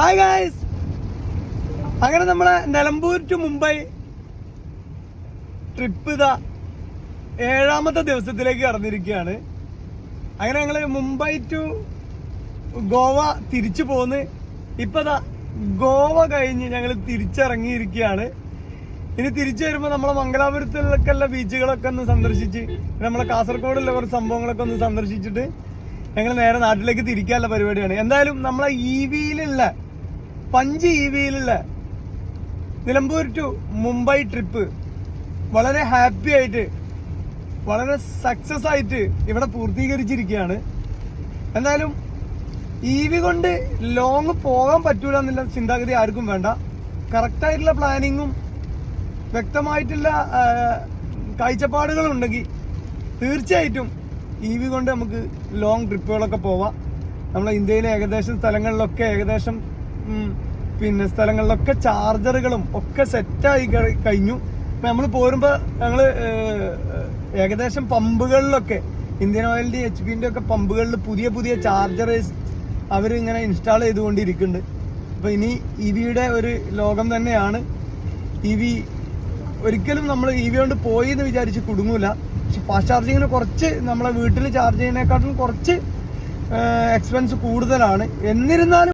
Hi guys, അങ്ങനെ നമ്മളെ Nilambur to Mumbai trip ഇതാ 7ാമത്തെ ദിവസത്തിലേക്ക് കടന്നിരിക്കുകയാണ്. അങ്ങനെ ഞങ്ങള് മുംബൈ ടു ഗോവ തിരിച്ചു പോന്ന് ഇപ്പതാ ഗോവ കഴിഞ്ഞ് ഞങ്ങൾ തിരിച്ചിറങ്ങിയിരിക്കുകയാണ്. ഇനി തിരിച്ചു വരുമ്പോൾ നമ്മളെ മംഗലാപുരത്തിലൊക്കെയുള്ള ബീച്ചുകളൊക്കെ ഒന്ന് സന്ദർശിച്ച് നമ്മളെ കാസർഗോഡുള്ള കുറച്ച് സംഭവങ്ങളൊക്കെ ഒന്ന് സന്ദർശിച്ചിട്ട് ഞങ്ങൾ നേരെ നാട്ടിലേക്ക് തിരിക്കാനുള്ള പരിപാടിയാണ്. എന്തായാലും നമ്മളെ പഞ്ച് ഇവിയിലുള്ള നിലമ്പൂർ ടു മുംബൈ ട്രിപ്പ് വളരെ ഹാപ്പി ആയിട്ട് വളരെ സക്സസ് ആയിട്ട് ഇവിടെ പൂർത്തീകരിച്ചിരിക്കുകയാണ്. എന്തായാലും ഇവി കൊണ്ട് ലോങ് പോകാൻ പറ്റൂല എന്നുള്ള ചിന്താഗതി ആർക്കും വേണ്ട. കറക്റ്റായിട്ടുള്ള പ്ലാനിങ്ങും വ്യക്തമായിട്ടുള്ള കാഴ്ചപ്പാടുകളും ഉണ്ടെങ്കിൽ തീർച്ചയായിട്ടും ഇവി കൊണ്ട് നമുക്ക് ലോങ് ട്രിപ്പുകളൊക്കെ പോവാം. നമ്മളെ ഇന്ത്യയിലെ ഏകദേശം സ്ഥലങ്ങളിലൊക്കെ ചാർജറുകളും ഒക്കെ സെറ്റായി കഴിഞ്ഞു. നമ്മൾ പോരുമ്പോൾ ഞങ്ങള് ഏകദേശം പമ്പുകളിലൊക്കെ ഇന്ത്യൻ ഓയിലിന്റെ HP-ന്റെ ഒക്കെ പമ്പുകളിൽ പുതിയ ചാർജേഴ്സ് അവരിങ്ങനെ ഇൻസ്റ്റാൾ ചെയ്തുകൊണ്ടിരിക്കുന്നുണ്ട്. അപ്പൊ ഇനി ഇവിയുടെ ഒരു ലോകം തന്നെയാണ് ഇവി. ഒരിക്കലും നമ്മൾ ഇവി കൊണ്ട് പോയി എന്ന് വിചാരിച്ച് കുടുങ്ങൂല. പക്ഷെ ഫാസ്റ്റ് ചാർജിങ്ങിന് കുറച്ച് നമ്മളെ വീട്ടിൽ ചാർജ് ചെയ്യുന്നതിനെക്കാട്ടും കുറച്ച് എക്സ്പെൻസ് കൂടുതലാണ്. എന്നിരുന്നാലും